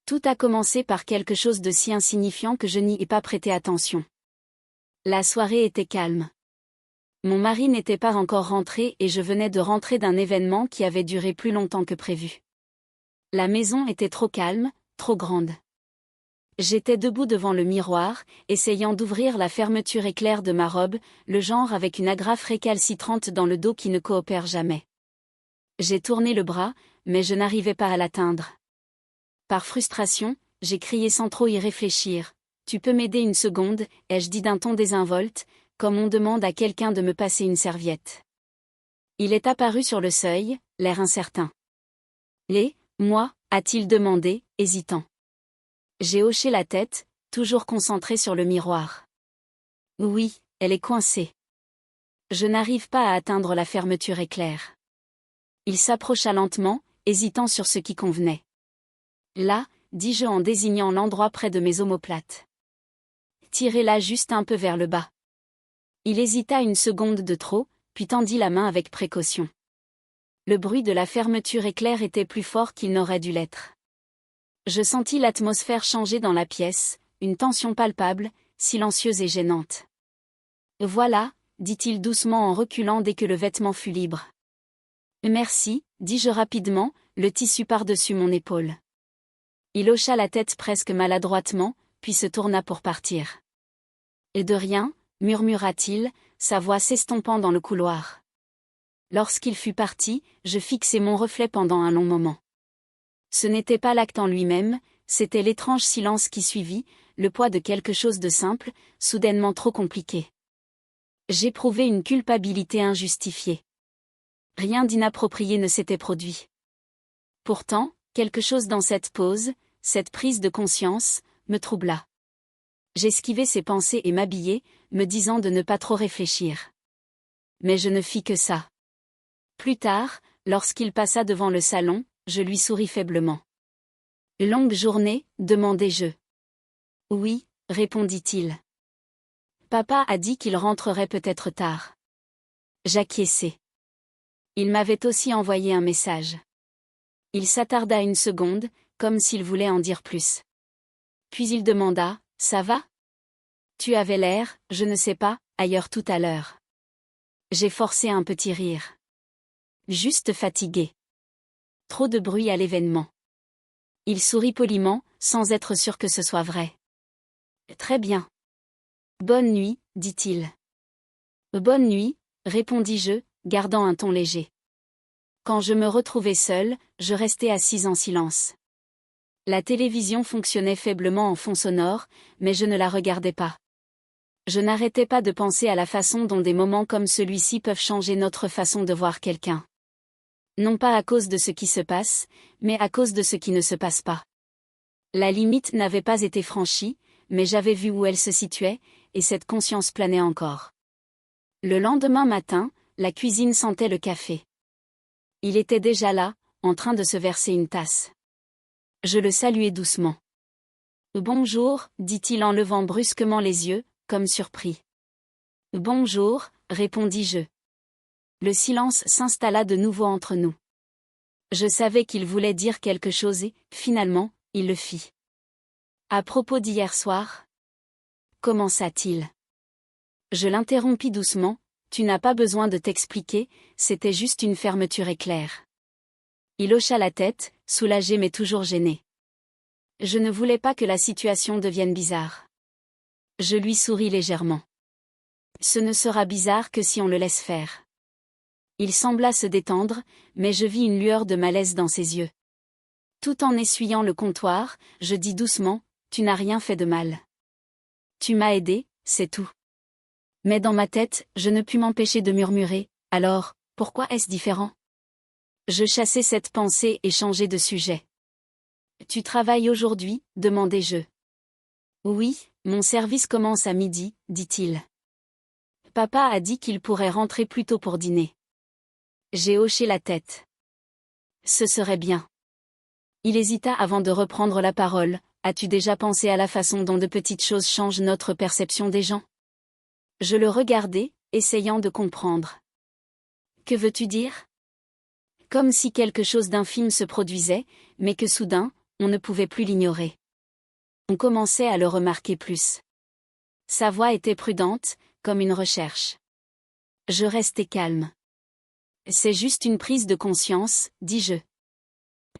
Tout a commencé par quelque chose de si insignifiant que je n'y ai pas prêté attention. La soirée était calme. Mon mari n'était pas encore rentré et je venais de rentrer d'un événement qui avait duré plus longtemps que prévu. La maison était trop calme, trop grande. J'étais debout devant le miroir, essayant d'ouvrir la fermeture éclair de ma robe, le genre avec une agrafe récalcitrante dans le dos qui ne coopère jamais. J'ai tourné le bras, mais je n'arrivais pas à l'atteindre. Par frustration, j'ai crié sans trop y réfléchir. « Tu peux m'aider une seconde ?» ai-je dit d'un ton désinvolte, comme on demande à quelqu'un de me passer une serviette. Il est apparu sur le seuil, l'air incertain. « Et, moi ?» a-t-il demandé, hésitant. J'ai hoché la tête, toujours concentré sur le miroir. « Oui, elle est coincée. Je n'arrive pas à atteindre la fermeture éclair. » Il s'approcha lentement, hésitant sur ce qui convenait. « Là », dis-je en désignant l'endroit près de mes omoplates. « Tirez-la juste un peu vers le bas. » Il hésita une seconde de trop, puis tendit la main avec précaution. Le bruit de la fermeture éclair était plus fort qu'il n'aurait dû l'être. Je sentis l'atmosphère changer dans la pièce, une tension palpable, silencieuse et gênante. « Voilà », dit-il doucement en reculant dès que le vêtement fut libre. « Merci », dis-je rapidement, le tissu par-dessus mon épaule. Il hocha la tête presque maladroitement, puis se tourna pour partir. « Et de rien », murmura-t-il, sa voix s'estompant dans le couloir. Lorsqu'il fut parti, je fixai mon reflet pendant un long moment. Ce n'était pas l'acte en lui-même, c'était l'étrange silence qui suivit, le poids de quelque chose de simple, soudainement trop compliqué. J'éprouvais une culpabilité injustifiée. Rien d'inapproprié ne s'était produit. Pourtant, quelque chose dans cette pause, cette prise de conscience, me troubla. J'esquivai ces pensées et m'habillai, me disant de ne pas trop réfléchir. Mais je ne fis que ça. Plus tard, lorsqu'il passa devant le salon, je lui souris faiblement. « Longue journée ?» demandai-je. « Oui », répondit-il. « Papa a dit qu'il rentrerait peut-être tard. » J'acquiesçai. Il m'avait aussi envoyé un message. Il s'attarda une seconde, comme s'il voulait en dire plus. Puis il demanda, « Ça va ? Tu avais l'air, je ne sais pas, ailleurs tout à l'heure. » J'ai forcé un petit rire. Juste fatigué. Trop de bruit à l'événement. Il sourit poliment, sans être sûr que ce soit vrai. « Très bien. »« Bonne nuit », dit-il. « Bonne nuit », répondis-je, gardant un ton léger. Quand je me retrouvai seule, je restai assise en silence. La télévision fonctionnait faiblement en fond sonore, mais je ne la regardais pas. Je n'arrêtais pas de penser à la façon dont des moments comme celui-ci peuvent changer notre façon de voir quelqu'un. Non pas à cause de ce qui se passe, mais à cause de ce qui ne se passe pas. La limite n'avait pas été franchie, mais j'avais vu où elle se situait, et cette conscience planait encore. Le lendemain matin, la cuisine sentait le café. Il était déjà là, en train de se verser une tasse. Je le saluai doucement. « Bonjour », dit-il en levant brusquement les yeux, comme surpris. « Bonjour », répondis-je. Le silence s'installa de nouveau entre nous. Je savais qu'il voulait dire quelque chose et, finalement, il le fit. « À propos d'hier soir ?» commença-t-il. Je l'interrompis doucement. « Tu n'as pas besoin de t'expliquer, c'était juste une fermeture éclair. » Il hocha la tête, soulagé mais toujours gêné. Je ne voulais pas que la situation devienne bizarre. Je lui souris légèrement. Ce ne sera bizarre que si on le laisse faire. Il sembla se détendre, mais je vis une lueur de malaise dans ses yeux. Tout en essuyant le comptoir, je dis doucement, « Tu n'as rien fait de mal. Tu m'as aidé, c'est tout. » Mais dans ma tête, je ne pus m'empêcher de murmurer, « Alors, pourquoi est-ce différent ?» Je chassai cette pensée et changeai de sujet. « Tu travailles aujourd'hui ?» demandai-je. « Oui, mon service commence à midi, » dit-il. « Papa a dit qu'il pourrait rentrer plus tôt pour dîner. » J'ai hoché la tête. « Ce serait bien. » Il hésita avant de reprendre la parole. « As-tu déjà pensé à la façon dont de petites choses changent notre perception des gens ?» Je le regardai, essayant de comprendre. « Que veux-tu dire ?» Comme si quelque chose d'infime se produisait, mais que soudain, On ne pouvait plus l'ignorer. On commençait à le remarquer plus. Sa voix était prudente, comme une recherche. Je restai calme. C'est juste une prise de conscience, dis-je.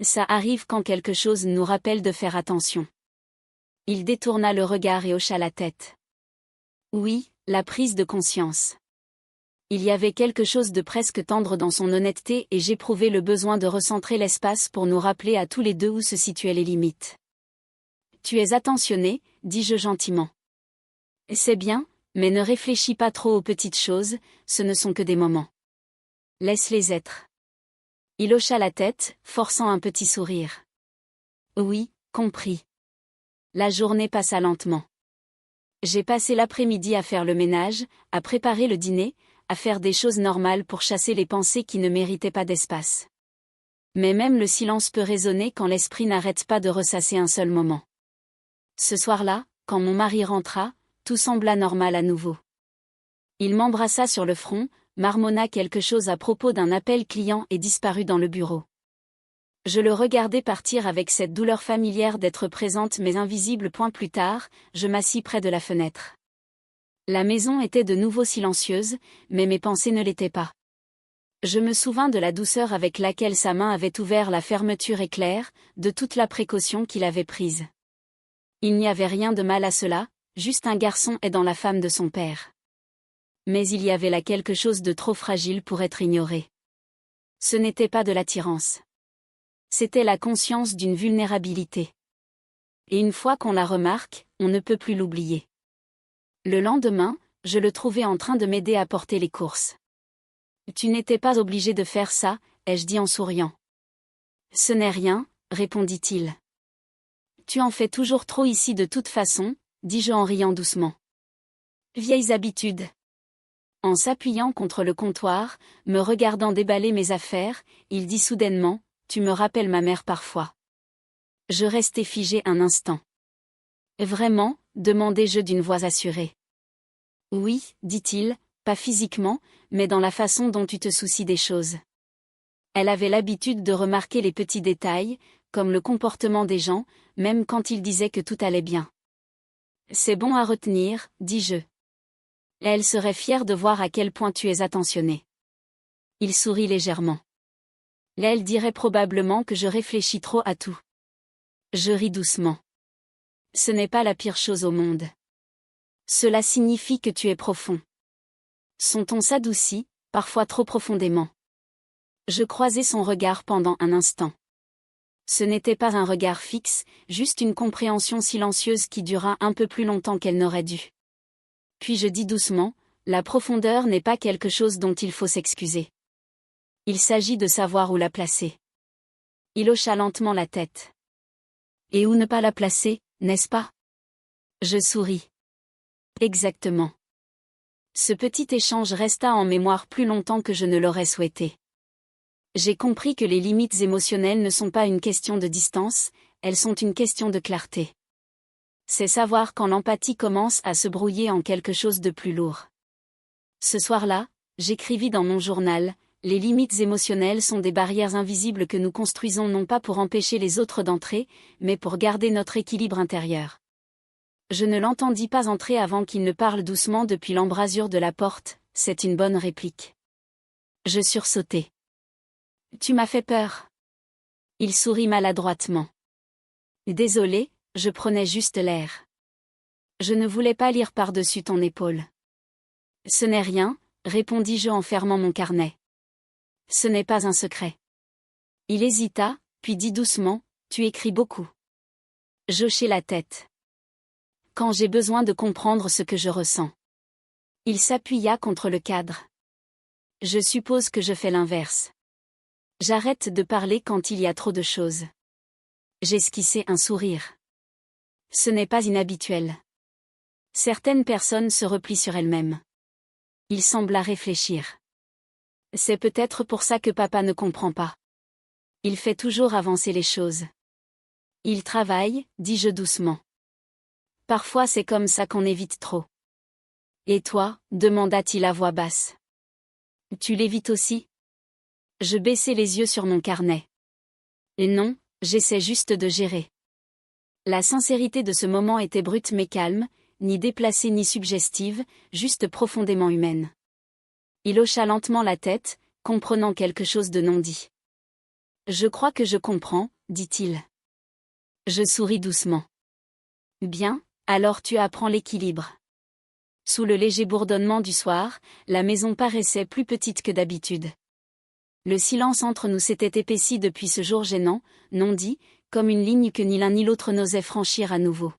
Ça arrive quand quelque chose nous rappelle de faire attention. Il détourna le regard et hocha la tête. Oui, la prise de conscience. Il y avait quelque chose de presque tendre dans son honnêteté et j'éprouvais le besoin de recentrer l'espace pour nous rappeler à tous les deux où se situaient les limites. Tu es attentionné, dis-je gentiment. C'est bien, mais ne réfléchis pas trop aux petites choses, ce ne sont que des moments. Laisse-les être. Il hocha la tête, forçant un petit sourire. Oui, compris. La journée passa lentement. J'ai passé l'après-midi à faire le ménage, à préparer le dîner, à faire des choses normales pour chasser les pensées qui ne méritaient pas d'espace. Mais même le silence peut résonner quand l'esprit n'arrête pas de ressasser un seul moment. Ce soir-là, quand mon mari rentra, tout sembla normal à nouveau. Il m'embrassa sur le front, marmonna quelque chose à propos d'un appel client et disparut dans le bureau. Je le regardais partir avec cette douleur familière d'être présente mais invisible. Plus tard, je m'assis près de la fenêtre. La maison était de nouveau silencieuse, mais mes pensées ne l'étaient pas. Je me souvins de la douceur avec laquelle sa main avait ouvert la fermeture éclair, de toute la précaution qu'il avait prise. Il n'y avait rien de mal à cela, juste un garçon aidant la femme de son père. Mais il y avait là quelque chose de trop fragile pour être ignoré. Ce n'était pas de l'attirance. C'était la conscience d'une vulnérabilité. Et une fois qu'on la remarque, on ne peut plus l'oublier. Le lendemain, je le trouvais en train de m'aider à porter les courses. « Tu n'étais pas obligé de faire ça, ai-je dit en souriant. « Ce n'est rien, répondit-il. Tu en fais toujours trop ici de toute façon, dis-je en riant doucement. Vieilles habitudes. En s'appuyant contre le comptoir, me regardant déballer mes affaires, il dit soudainement, tu me rappelles ma mère parfois. Je restai figé un instant. Vraiment, demandai-je d'une voix assurée. Oui, dit-il, pas physiquement, mais dans la façon dont tu te soucies des choses. Elle avait l'habitude de remarquer les petits détails, comme le comportement des gens, même quand ils disaient que tout allait bien. C'est bon à retenir, dis-je. Elle serait fière de voir à quel point tu es attentionné. Il sourit légèrement. Elle dirait probablement que je réfléchis trop à tout. Je ris doucement. Ce n'est pas la pire chose au monde. Cela signifie que tu es profond. Son ton s'adoucit, parfois trop profondément. Je croisai son regard pendant un instant. Ce n'était pas un regard fixe, juste une compréhension silencieuse qui dura un peu plus longtemps qu'elle n'aurait dû. Puis je dis doucement, la profondeur n'est pas quelque chose dont il faut s'excuser. Il s'agit de savoir où la placer. Il hocha lentement la tête. Et où ne pas la placer, n'est-ce pas? Je souris. Exactement. Ce petit échange resta en mémoire plus longtemps que je ne l'aurais souhaité. J'ai compris que les limites émotionnelles ne sont pas une question de distance, elles sont une question de clarté. C'est savoir quand l'empathie commence à se brouiller en quelque chose de plus lourd. Ce soir-là, j'écrivis dans mon journal, les limites émotionnelles sont des barrières invisibles que nous construisons non pas pour empêcher les autres d'entrer, mais pour garder notre équilibre intérieur. Je ne l'entendis pas entrer avant qu'il ne parle doucement depuis l'embrasure de la porte, c'est une bonne réplique. Je sursautai. Tu m'as fait peur. Il sourit maladroitement. Désolé, je prenais juste l'air. Je ne voulais pas lire par-dessus ton épaule. Ce n'est rien, répondis-je en fermant mon carnet. Ce n'est pas un secret. Il hésita, puis dit doucement, tu écris beaucoup. J'hochai la tête. Quand j'ai besoin de comprendre ce que je ressens. Il s'appuya contre le cadre. Je suppose que je fais l'inverse. J'arrête de parler quand il y a trop de choses. J'esquissai un sourire. Ce n'est pas inhabituel. Certaines personnes se replient sur elles-mêmes. Il sembla réfléchir. C'est peut-être pour ça que papa ne comprend pas. Il fait toujours avancer les choses. Il travaille, dis-je doucement. Parfois c'est comme ça qu'on évite trop. Et toi, demanda-t-il à voix basse. Tu l'évites aussi? Je baissai les yeux sur mon carnet. Et non, J'essaie juste de gérer. La sincérité de ce moment était brute mais calme, ni déplacée ni suggestive, juste profondément humaine. Il hocha lentement la tête, comprenant quelque chose de non dit. Je crois que je comprends, dit-il. Je souris doucement. Bien, alors tu apprends l'équilibre. Sous le léger bourdonnement du soir, la maison paraissait plus petite que d'habitude. Le silence entre nous s'était épaissi depuis ce jour gênant, non dit, comme une ligne que ni l'un ni l'autre n'osait franchir à nouveau.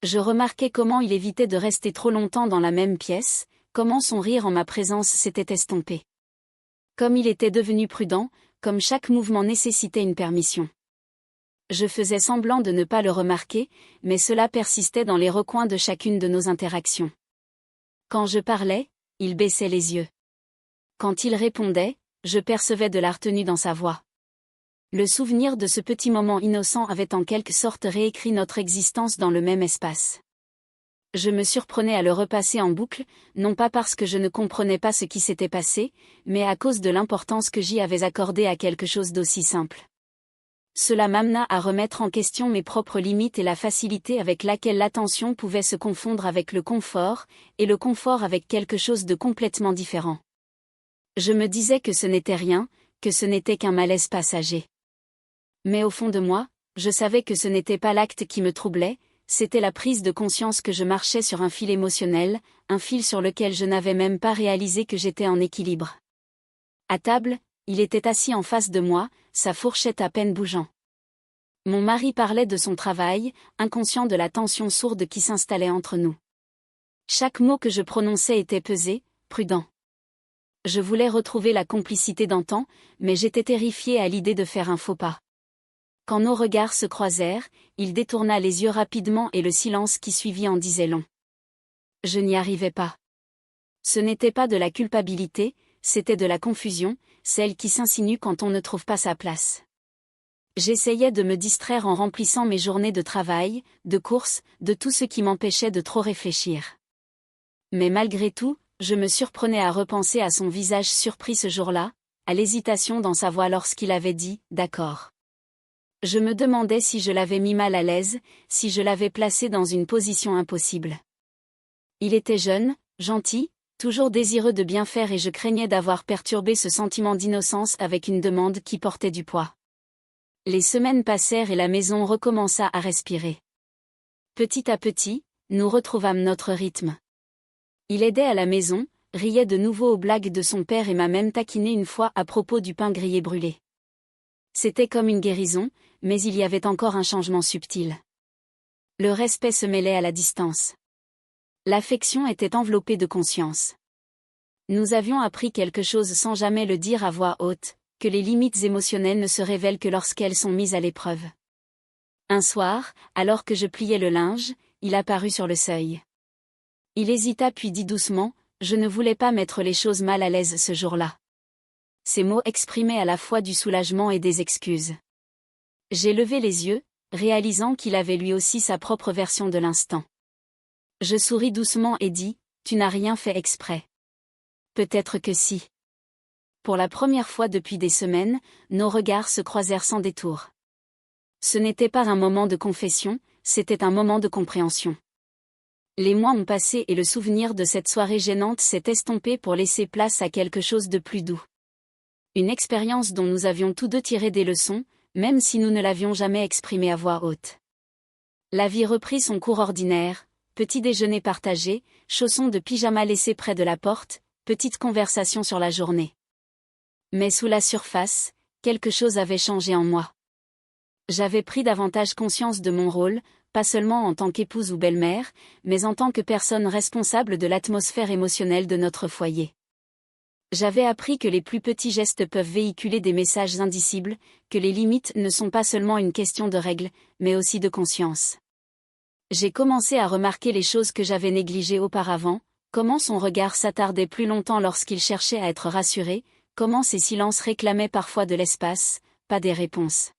Je remarquais comment il évitait de rester trop longtemps dans la même pièce, comment son rire en ma présence s'était estompé. Comme il était devenu prudent, comme chaque mouvement nécessitait une permission. Je faisais semblant de ne pas le remarquer, mais cela persistait dans les recoins de chacune de nos interactions. Quand je parlais, il baissait les yeux. Quand il répondait, je percevais de la retenue dans sa voix. Le souvenir de ce petit moment innocent avait en quelque sorte réécrit notre existence dans le même espace. Je me surprenais à le repasser en boucle, non pas parce que je ne comprenais pas ce qui s'était passé, mais à cause de l'importance que j'y avais accordée à quelque chose d'aussi simple. Cela m'amena à remettre en question mes propres limites et la facilité avec laquelle l'attention pouvait se confondre avec le confort, et le confort avec quelque chose de complètement différent. Je me disais que ce n'était rien, que ce n'était qu'un malaise passager. Mais au fond de moi, je savais que ce n'était pas l'acte qui me troublait, c'était la prise de conscience que je marchais sur un fil émotionnel, un fil sur lequel je n'avais même pas réalisé que j'étais en équilibre. À table, il était assis en face de moi, sa fourchette à peine bougeant. Mon mari parlait de son travail, inconscient de la tension sourde qui s'installait entre nous. Chaque mot que je prononçais était pesé, prudent. Je voulais retrouver la complicité d'antan, mais j'étais terrifiée à l'idée de faire un faux pas. Quand nos regards se croisèrent, il détourna les yeux rapidement et le silence qui suivit en disait long. Je n'y arrivais pas. Ce n'était pas de la culpabilité, c'était de la confusion, celle qui s'insinue quand on ne trouve pas sa place. J'essayais de me distraire en remplissant mes journées de travail, de courses, de tout ce qui m'empêchait de trop réfléchir. Mais malgré tout, je me surprenais à repenser à son visage surpris ce jour-là, à l'hésitation dans sa voix lorsqu'il avait dit « d'accord ». Je me demandais si je l'avais mis mal à l'aise, si je l'avais placé dans une position impossible. Il était jeune, gentil, toujours désireux de bien faire et je craignais d'avoir perturbé ce sentiment d'innocence avec une demande qui portait du poids. Les semaines passèrent et la maison recommença à respirer. Petit à petit, nous retrouvâmes notre rythme. Il aidait à la maison, riait de nouveau aux blagues de son père et m'a même taquiné une fois à propos du pain grillé brûlé. C'était comme une guérison, mais il y avait encore un changement subtil. Le respect se mêlait à la distance. L'affection était enveloppée de conscience. Nous avions appris quelque chose sans jamais le dire à voix haute, que les limites émotionnelles ne se révèlent que lorsqu'elles sont mises à l'épreuve. Un soir, alors que je pliais le linge, il apparut sur le seuil. Il hésita puis dit doucement, « Je ne voulais pas mettre les choses mal à l'aise ce jour-là. » Ces mots exprimaient à la fois du soulagement et des excuses. J'ai levé les yeux, réalisant qu'il avait lui aussi sa propre version de l'instant. Je souris doucement et dis, « Tu n'as rien fait exprès. » Peut-être que si. Pour la première fois depuis des semaines, nos regards se croisèrent sans détour. Ce n'était pas un moment de confession, c'était un moment de compréhension. Les mois ont passé et le souvenir de cette soirée gênante s'est estompé pour laisser place à quelque chose de plus doux. Une expérience dont nous avions tous deux tiré des leçons, même si nous ne l'avions jamais exprimée à voix haute. La vie reprit son cours ordinaire, petit déjeuner partagé, chaussons de pyjama laissés près de la porte, petite conversation sur la journée. Mais sous la surface, quelque chose avait changé en moi. J'avais pris davantage conscience de mon rôle, pas seulement en tant qu'épouse ou belle-mère, mais en tant que personne responsable de l'atmosphère émotionnelle de notre foyer. J'avais appris que les plus petits gestes peuvent véhiculer des messages indicibles, que les limites ne sont pas seulement une question de règles, mais aussi de conscience. J'ai commencé à remarquer les choses que j'avais négligées auparavant, comment son regard s'attardait plus longtemps lorsqu'il cherchait à être rassuré, comment ses silences réclamaient parfois de l'espace, pas des réponses.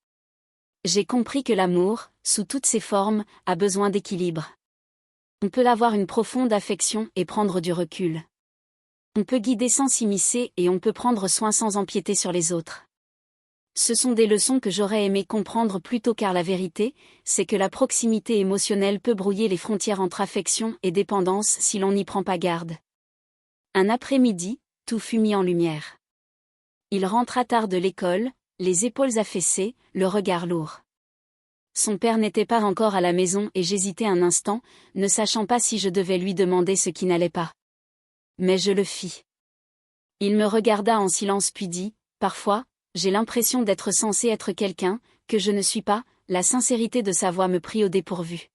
J'ai compris que l'amour, sous toutes ses formes, a besoin d'équilibre. On peut avoir une profonde affection et prendre du recul. On peut guider sans s'immiscer et on peut prendre soin sans empiéter sur les autres. Ce sont des leçons que j'aurais aimé comprendre plus tôt car la vérité, c'est que la proximité émotionnelle peut brouiller les frontières entre affection et dépendance si l'on n'y prend pas garde. Un après-midi, tout fut mis en lumière. Il rentra tard de l'école, les épaules affaissées, le regard lourd. Son père n'était pas encore à la maison et j'hésitais un instant, ne sachant pas si je devais lui demander ce qui n'allait pas. Mais je le fis. Il me regarda en silence puis dit, « Parfois, j'ai l'impression d'être censé être quelqu'un, que je ne suis pas », la sincérité de sa voix me prit au dépourvu.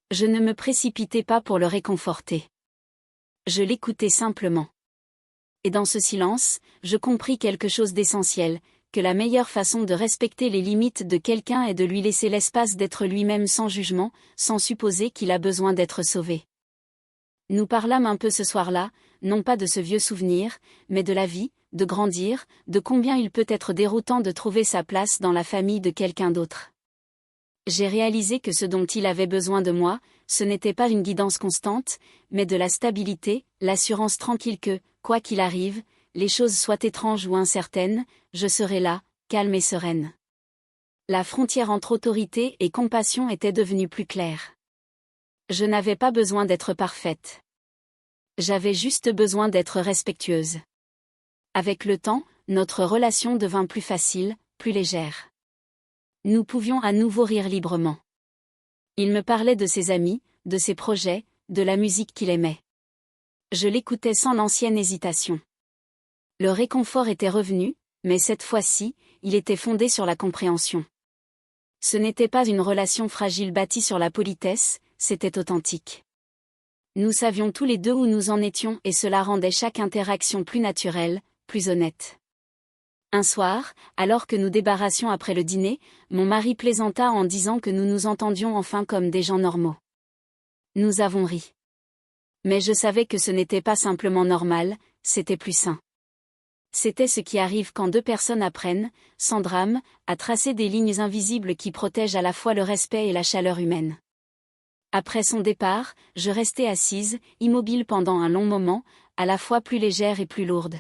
Je ne me précipitai pas pour le réconforter. Je l'écoutais simplement. Et dans ce silence, je compris quelque chose d'essentiel, que la meilleure façon de respecter les limites de quelqu'un est de lui laisser l'espace d'être lui-même sans jugement, sans supposer qu'il a besoin d'être sauvé. Nous parlâmes un peu ce soir-là, non pas de ce vieux souvenir, mais de la vie, de grandir, de combien il peut être déroutant de trouver sa place dans la famille de quelqu'un d'autre. J'ai réalisé que ce dont il avait besoin de moi, ce n'était pas une guidance constante, mais de la stabilité, l'assurance tranquille que, quoi qu'il arrive, les choses soient étranges ou incertaines, je serai là, calme et sereine. La frontière entre autorité et compassion était devenue plus claire. Je n'avais pas besoin d'être parfaite. J'avais juste besoin d'être respectueuse. Avec le temps, notre relation devint plus facile, plus légère. Nous pouvions à nouveau rire librement. Il me parlait de ses amis, de ses projets, de la musique qu'il aimait. Je l'écoutais sans l'ancienne hésitation. Le réconfort était revenu, mais cette fois-ci, il était fondé sur la compréhension. Ce n'était pas une relation fragile bâtie sur la politesse, c'était authentique. Nous savions tous les deux où nous en étions et cela rendait chaque interaction plus naturelle, plus honnête. Un soir, alors que nous débarrassions après le dîner, mon mari plaisanta en disant que nous nous entendions enfin comme des gens normaux. Nous avons ri. Mais je savais que ce n'était pas simplement normal, c'était plus sain. C'était ce qui arrive quand deux personnes apprennent, sans drame, à tracer des lignes invisibles qui protègent à la fois le respect et la chaleur humaine. Après son départ, je restai assise, immobile pendant un long moment, à la fois plus légère et plus lourde.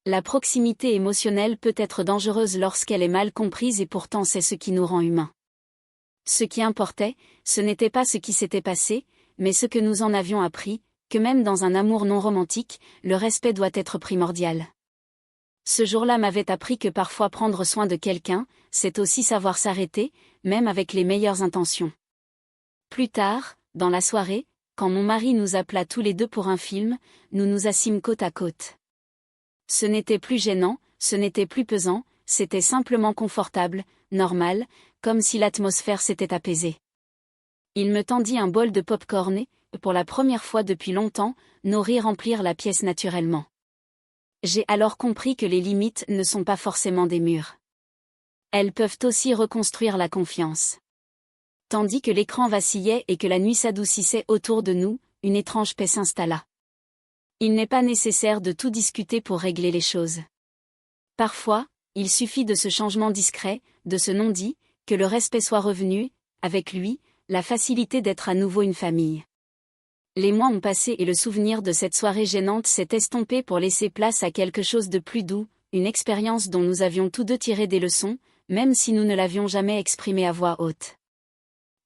La proximité émotionnelle peut être dangereuse lorsqu'elle est mal comprise et pourtant c'est ce qui nous rend humains. Ce qui importait, ce n'était pas ce qui s'était passé, mais ce que nous en avions appris, que même dans un amour non romantique, le respect doit être primordial. Ce jour-là m'avait appris que parfois prendre soin de quelqu'un, c'est aussi savoir s'arrêter, même avec les meilleures intentions. Plus tard, dans la soirée, quand mon mari nous appela tous les deux pour un film, nous nous assîmes côte à côte. Ce n'était plus gênant, ce n'était plus pesant, c'était simplement confortable, normal, comme si l'atmosphère s'était apaisée. Il me tendit un bol de pop-corn et, pour la première fois depuis longtemps, nos rires remplirent la pièce naturellement. J'ai alors compris que les limites ne sont pas forcément des murs. Elles peuvent aussi reconstruire la confiance. Tandis que l'écran vacillait et que la nuit s'adoucissait autour de nous, une étrange paix s'installa. Il n'est pas nécessaire de tout discuter pour régler les choses. Parfois, il suffit de ce changement discret, de ce non-dit, que le respect soit revenu, avec lui, la facilité d'être à nouveau une famille. Les mois ont passé et le souvenir de cette soirée gênante s'est estompé pour laisser place à quelque chose de plus doux, une expérience dont nous avions tous deux tiré des leçons, même si nous ne l'avions jamais exprimée à voix haute.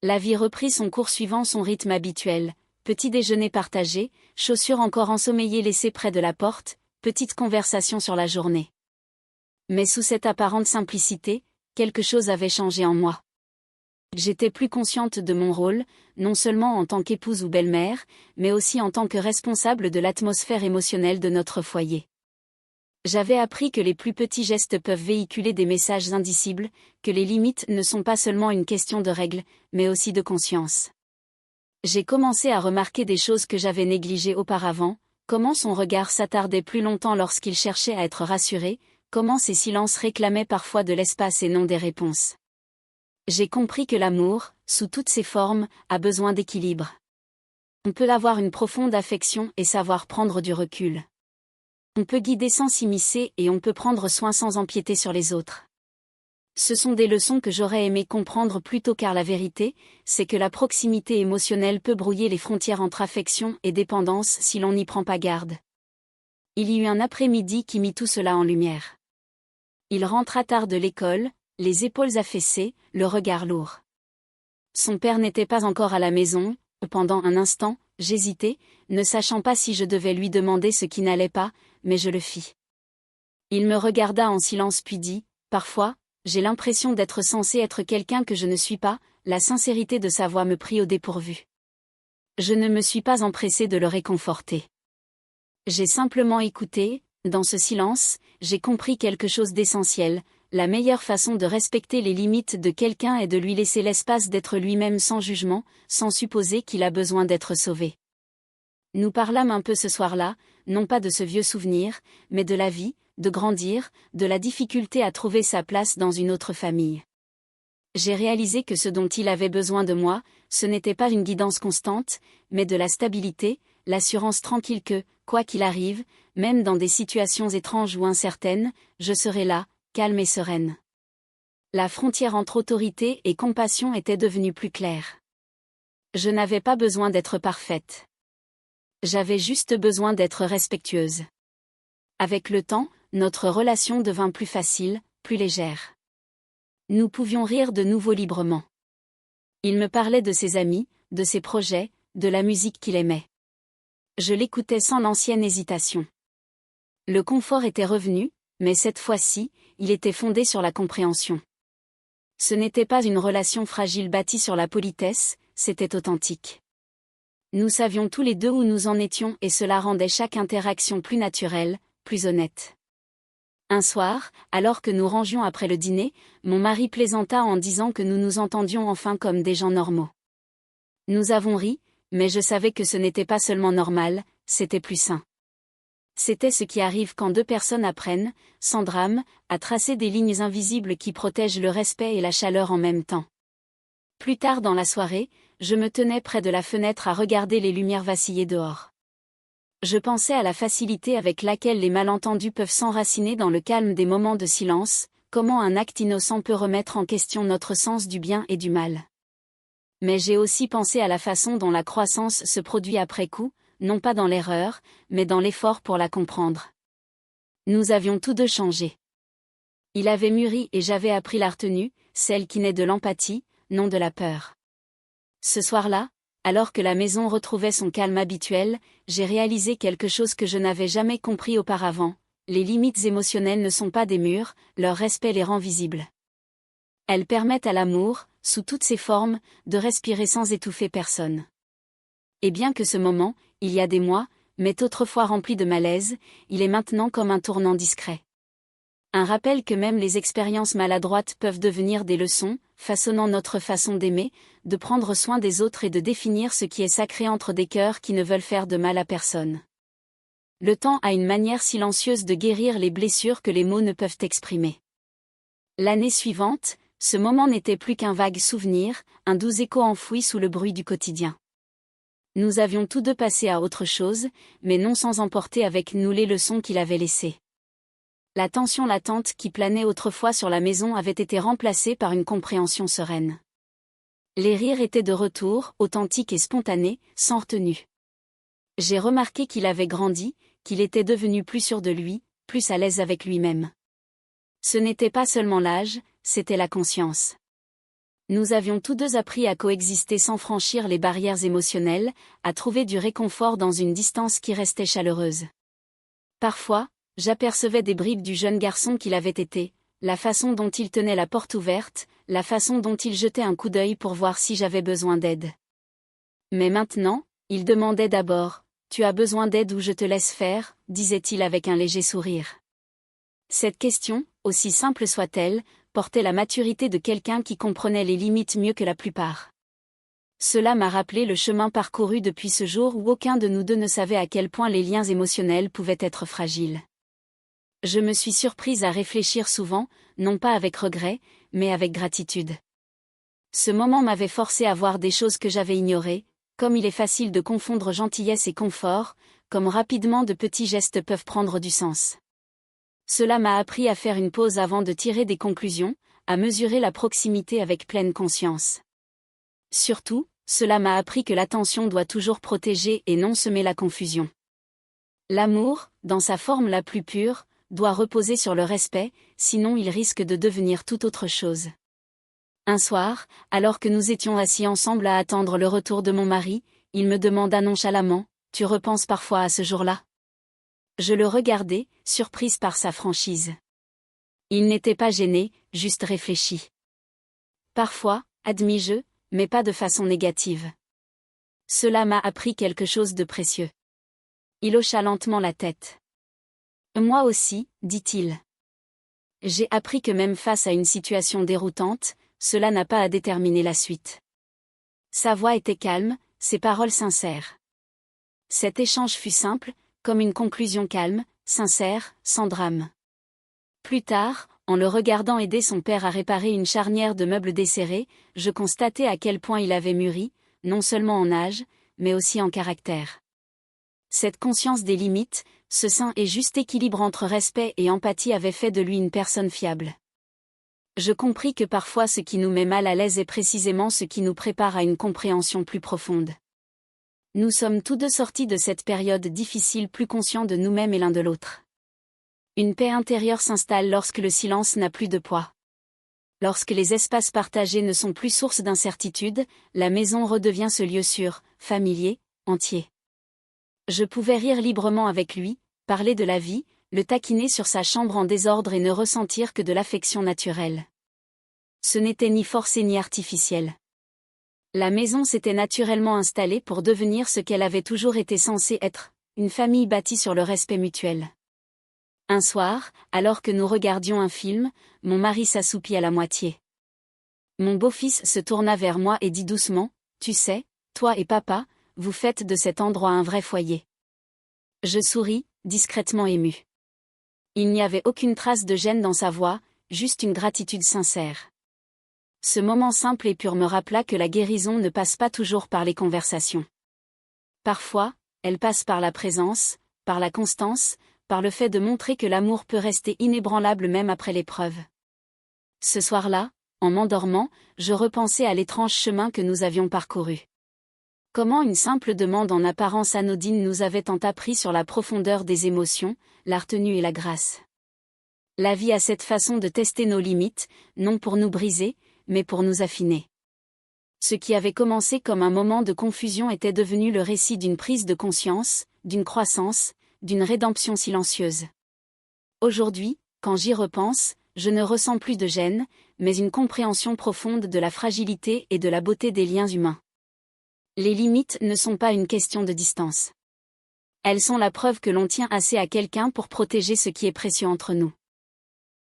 La vie reprit son cours suivant son rythme habituel. Petit déjeuner partagé, chaussures encore ensommeillées laissées près de la porte, petite conversation sur la journée. Mais sous cette apparente simplicité, quelque chose avait changé en moi. J'étais plus consciente de mon rôle, non seulement en tant qu'épouse ou belle-mère, mais aussi en tant que responsable de l'atmosphère émotionnelle de notre foyer. J'avais appris que les plus petits gestes peuvent véhiculer des messages indicibles, que les limites ne sont pas seulement une question de règles, mais aussi de conscience. J'ai commencé à remarquer des choses que j'avais négligées auparavant, comment son regard s'attardait plus longtemps lorsqu'il cherchait à être rassuré, comment ses silences réclamaient parfois de l'espace et non des réponses. J'ai compris que l'amour, sous toutes ses formes, a besoin d'équilibre. On peut avoir une profonde affection et savoir prendre du recul. On peut guider sans s'immiscer et on peut prendre soin sans empiéter sur les autres. Ce sont des leçons que j'aurais aimé comprendre plus tôt car la vérité, c'est que la proximité émotionnelle peut brouiller les frontières entre affection et dépendance si l'on n'y prend pas garde. Il y eut un après-midi qui mit tout cela en lumière. Il rentra tard de l'école, les épaules affaissées, le regard lourd. Son père n'était pas encore à la maison. Pendant un instant, j'hésitai, ne sachant pas si je devais lui demander ce qui n'allait pas, mais je le fis. Il me regarda en silence puis dit, « Parfois, j'ai l'impression d'être censé être quelqu'un que je ne suis pas », la sincérité de sa voix me prit au dépourvu. Je ne me suis pas empressé de le réconforter. J'ai simplement écouté. Dans ce silence, j'ai compris quelque chose d'essentiel. La meilleure façon de respecter les limites de quelqu'un est de lui laisser l'espace d'être lui-même sans jugement, sans supposer qu'il a besoin d'être sauvé. Nous parlâmes un peu ce soir-là, non pas de ce vieux souvenir, mais de la vie, de grandir, de la difficulté à trouver sa place dans une autre famille. J'ai réalisé que ce dont il avait besoin de moi, ce n'était pas une guidance constante, mais de la stabilité, l'assurance tranquille que, quoi qu'il arrive, même dans des situations étranges ou incertaines, je serai là, calme et sereine. La frontière entre autorité et compassion était devenue plus claire. Je n'avais pas besoin d'être parfaite. J'avais juste besoin d'être respectueuse. Avec le temps, notre relation devint plus facile, plus légère. Nous pouvions rire de nouveau librement. Il me parlait de ses amis, de ses projets, de la musique qu'il aimait. Je l'écoutais sans l'ancienne hésitation. Le confort était revenu, mais cette fois-ci, il était fondé sur la compréhension. Ce n'était pas une relation fragile bâtie sur la politesse, c'était authentique. Nous savions tous les deux où nous en étions et cela rendait chaque interaction plus naturelle, plus honnête. Un soir, alors que nous rangions après le dîner, mon mari plaisanta en disant que nous nous entendions enfin comme des gens normaux. Nous avons ri, mais je savais que ce n'était pas seulement normal, c'était plus sain. C'était ce qui arrive quand deux personnes apprennent, sans drame, à tracer des lignes invisibles qui protègent le respect et la chaleur en même temps. Plus tard dans la soirée, je me tenais près de la fenêtre à regarder les lumières vaciller dehors. Je pensais à la facilité avec laquelle les malentendus peuvent s'enraciner dans le calme des moments de silence, comment un acte innocent peut remettre en question notre sens du bien et du mal. Mais j'ai aussi pensé à la façon dont la croissance se produit après coup, non pas dans l'erreur, mais dans l'effort pour la comprendre. Nous avions tous deux changé. Il avait mûri et j'avais appris la retenue, celle qui naît de l'empathie, non de la peur. Ce soir-là, alors que la maison retrouvait son calme habituel, j'ai réalisé quelque chose que je n'avais jamais compris auparavant. Les limites émotionnelles ne sont pas des murs, leur respect les rend visibles. Elles permettent à l'amour, sous toutes ses formes, de respirer sans étouffer personne. Et bien que ce moment, il y a des mois, m'ait autrefois rempli de malaise, il est maintenant comme un tournant discret. Un rappel que même les expériences maladroites peuvent devenir des leçons, façonnant notre façon d'aimer, de prendre soin des autres et de définir ce qui est sacré entre des cœurs qui ne veulent faire de mal à personne. Le temps a une manière silencieuse de guérir les blessures que les mots ne peuvent exprimer. L'année suivante, ce moment n'était plus qu'un vague souvenir, un doux écho enfoui sous le bruit du quotidien. Nous avions tous deux passé à autre chose, mais non sans emporter avec nous les leçons qu'il avait laissées. La tension latente qui planait autrefois sur la maison avait été remplacée par une compréhension sereine. Les rires étaient de retour, authentiques et spontanés, sans retenue. J'ai remarqué qu'il avait grandi, qu'il était devenu plus sûr de lui, plus à l'aise avec lui-même. Ce n'était pas seulement l'âge, c'était la conscience. Nous avions tous deux appris à coexister sans franchir les barrières émotionnelles, à trouver du réconfort dans une distance qui restait chaleureuse. Parfois, j'apercevais des bribes du jeune garçon qu'il avait été, la façon dont il tenait la porte ouverte, la façon dont il jetait un coup d'œil pour voir si j'avais besoin d'aide. Mais maintenant, il demandait d'abord, « Tu as besoin d'aide ou je te laisse faire ?» disait-il avec un léger sourire. Cette question, aussi simple soit-elle, portait la maturité de quelqu'un qui comprenait les limites mieux que la plupart. Cela m'a rappelé le chemin parcouru depuis ce jour où aucun de nous deux ne savait à quel point les liens émotionnels pouvaient être fragiles. Je me suis surprise à réfléchir souvent, non pas avec regret, mais avec gratitude. Ce moment m'avait forcé à voir des choses que j'avais ignorées, comme il est facile de confondre gentillesse et confort, comme rapidement de petits gestes peuvent prendre du sens. Cela m'a appris à faire une pause avant de tirer des conclusions, à mesurer la proximité avec pleine conscience. Surtout, cela m'a appris que l'attention doit toujours protéger et non semer la confusion. L'amour, dans sa forme la plus pure, doit reposer sur le respect, sinon il risque de devenir tout autre chose. Un soir, alors que nous étions assis ensemble à attendre le retour de mon mari, il me demanda nonchalamment, « Tu repenses parfois à ce jour-là » Je le regardai, surprise par sa franchise. Il n'était pas gêné, juste réfléchi. Parfois, admis-je, mais pas de façon négative. Cela m'a appris quelque chose de précieux. Il hocha lentement la tête. Moi aussi, dit-il. J'ai appris que même face à une situation déroutante, cela n'a pas à déterminer la suite. Sa voix était calme, ses paroles sincères. Cet échange fut simple, comme une conclusion calme, sincère, sans drame. Plus tard, en le regardant aider son père à réparer une charnière de meubles desserrés, je constatai à quel point il avait mûri, non seulement en âge, mais aussi en caractère. Cette conscience des limites, ce sain et juste équilibre entre respect et empathie avait fait de lui une personne fiable. Je compris que parfois ce qui nous met mal à l'aise est précisément ce qui nous prépare à une compréhension plus profonde. Nous sommes tous deux sortis de cette période difficile plus conscients de nous-mêmes et l'un de l'autre. Une paix intérieure s'installe lorsque le silence n'a plus de poids. Lorsque les espaces partagés ne sont plus source d'incertitude, la maison redevient ce lieu sûr, familier, entier. Je pouvais rire librement avec lui, parler de la vie, le taquiner sur sa chambre en désordre et ne ressentir que de l'affection naturelle. Ce n'était ni forcé ni artificiel. La maison s'était naturellement installée pour devenir ce qu'elle avait toujours été censée être, une famille bâtie sur le respect mutuel. Un soir, alors que nous regardions un film, mon mari s'assoupit à la moitié. Mon beau-fils se tourna vers moi et dit doucement, « Tu sais, toi et papa, vous faites de cet endroit un vrai foyer. » Je souris, discrètement ému. Il n'y avait aucune trace de gêne dans sa voix, juste une gratitude sincère. Ce moment simple et pur me rappela que la guérison ne passe pas toujours par les conversations. Parfois, elle passe par la présence, par la constance, par le fait de montrer que l'amour peut rester inébranlable même après l'épreuve. Ce soir-là, en m'endormant, je repensais à l'étrange chemin que nous avions parcouru. Comment une simple demande en apparence anodine nous avait tant appris sur la profondeur des émotions, la retenue et la grâce. La vie a cette façon de tester nos limites, non pour nous briser, mais pour nous affiner. Ce qui avait commencé comme un moment de confusion était devenu le récit d'une prise de conscience, d'une croissance, d'une rédemption silencieuse. Aujourd'hui, quand j'y repense, je ne ressens plus de gêne, mais une compréhension profonde de la fragilité et de la beauté des liens humains. Les limites ne sont pas une question de distance. Elles sont la preuve que l'on tient assez à quelqu'un pour protéger ce qui est précieux entre nous.